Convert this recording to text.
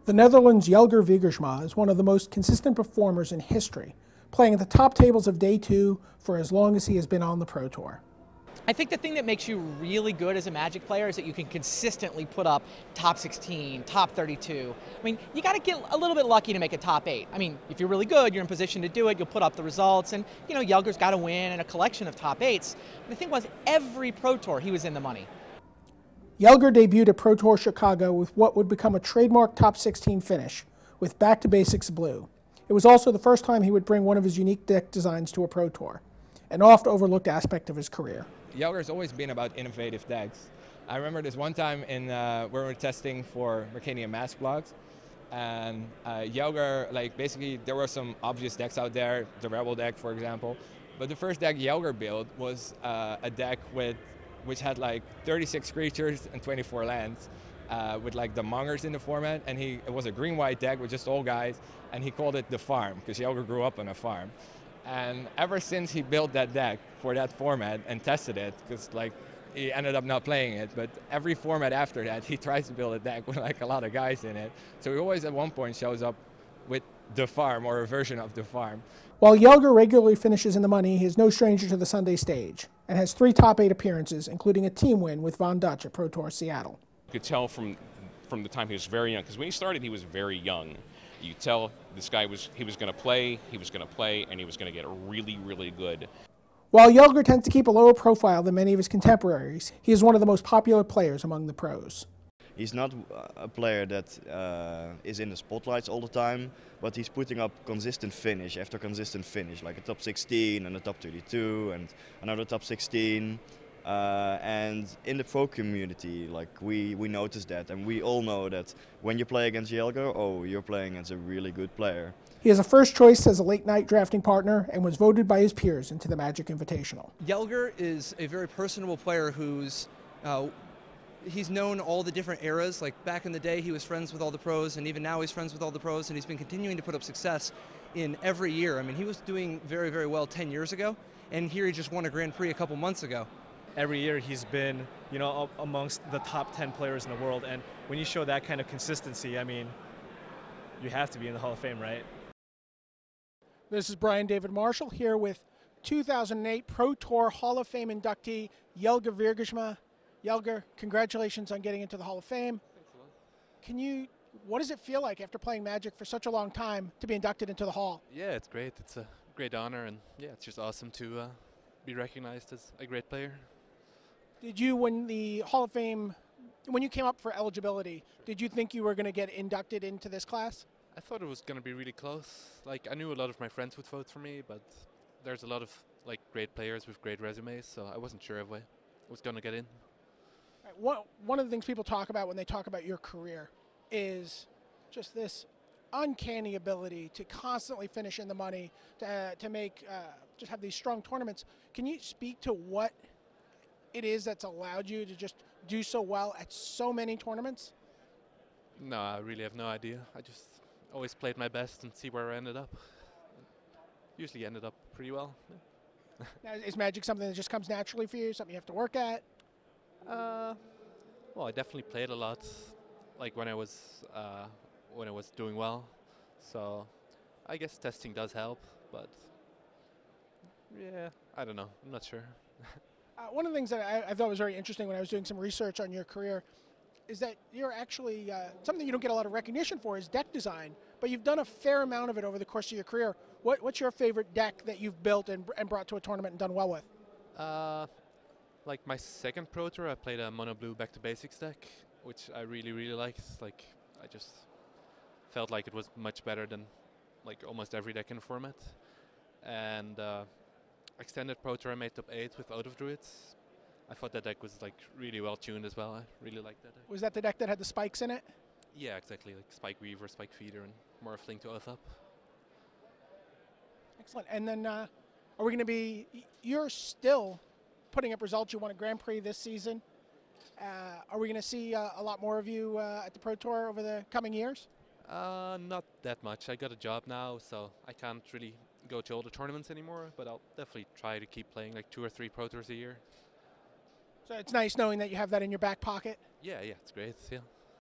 The Netherlands' Jelger Wiegersma is one of the most consistent performers in history, playing at the top tables of Day 2 for as long as he has been on the Pro Tour. I think the thing that makes you really good as a Magic player is that you can consistently put up top 16, top 32. I mean, you got to get a little bit lucky to make a top 8. I mean, if you're really good, you're in position to do it, you'll put up the results, and Jelger's got to win and a collection of top 8s. The thing was, every Pro Tour, he was in the money. Jelger debuted at Pro Tour Chicago with what would become a trademark top 16 finish, with Back to Basics Blue. It was also the first time he would bring one of his unique deck designs to a Pro Tour, an oft-overlooked aspect of his career. Jelger's always been about innovative decks. I remember this one time where we were testing for Mercadian Mask blocks, and Jelger, basically there were some obvious decks out there, the Rebel deck for example, but the first deck Jelger built was a deck which had 36 creatures and 24 lands, with the Mongers in the format, and it was a green-white deck with just all guys, and he called it the farm, because Jelger grew up on a farm. And ever since he built that deck for that format and tested it, because he ended up not playing it, but every format after that he tries to build a deck with a lot of guys in it. So he always at one point shows up with the farm or a version of the farm. While Jelger regularly finishes in the money, he is no stranger to the Sunday stage and has 3 top 8 appearances, including a team win with Von Dutch at Pro Tour Seattle. You could tell from the time he was very young, because when he started he was very young. You could tell this guy was going to play, and he was going to get really, really good. While Jelger tends to keep a lower profile than many of his contemporaries, he is one of the most popular players among the pros. He's not a player that is in the spotlights all the time, but he's putting up consistent finish after consistent finish, like a top 16 and a top 32 and another top 16. And in the pro community, we notice that, and we all know that when you play against Jelger, oh, you're playing against a really good player. He is a first choice as a late night drafting partner and was voted by his peers into the Magic Invitational. Jelger is a very personable player who's he's known all the different eras. Like back in the day, he was friends with all the pros, and even now he's friends with all the pros, and he's been continuing to put up success in every year. I mean, he was doing very, very well 10 years ago, and here he just won a Grand Prix a couple months ago. Every year he's been, amongst the top 10 players in the world, and when you show that kind of consistency, I mean, you have to be in the Hall of Fame, right? This is Brian David Marshall here with 2008 Pro Tour Hall of Fame inductee Jelger Wiegersma. Jelger, congratulations on getting into the Hall of Fame. Thanks a lot. What does it feel like after playing Magic for such a long time to be inducted into the Hall? Yeah, it's great. It's a great honor, and yeah, it's just awesome to be recognized as a great player. Did you, when the Hall of Fame, when you came up for eligibility, did you think you were going to get inducted into this class? I thought it was going to be really close. I knew a lot of my friends would vote for me, but there's a lot of great players with great resumes, so I wasn't sure if I was going to get in. One of the things people talk about when they talk about your career is just this uncanny ability to constantly finish in the money, to make, just have these strong tournaments. Can you speak to what it is that's allowed you to just do so well at so many tournaments? No, I really have no idea. I just always played my best and see where I ended up. Usually ended up pretty well. Yeah. Now, is Magic something that just comes naturally for you, something you have to work at? Well, I definitely played a lot, when I was doing well. So I guess testing does help, but yeah, I don't know. I'm not sure. One of the things that I thought was very interesting when I was doing some research on your career is that you're actually, something you don't get a lot of recognition for is deck design, but you've done a fair amount of it over the course of your career. What's your favorite deck that you've built and brought to a tournament and done well with? My second Pro Tour, I played a mono blue Back to Basics deck, which I really, really liked. I just felt like it was much better than almost every deck in the format. And extended Pro Tour, I made top 8 with Out of Druids. I thought that deck was really well tuned as well. I really liked that deck. Was that the deck that had the spikes in it? Yeah, exactly. Spike Weaver, Spike Feeder, and Morphling to Oath Up. Excellent. And then are we going to be, you're still putting up results. You won a Grand Prix this season. Are we going to see a lot more of you at the Pro Tour over the coming years? Not that much. I got a job now, so I can't really go to all the tournaments anymore, but I'll definitely try to keep playing 2 or 3 Pro Tours a year. So it's nice knowing that you have that in your back pocket. Yeah, it's great, yeah.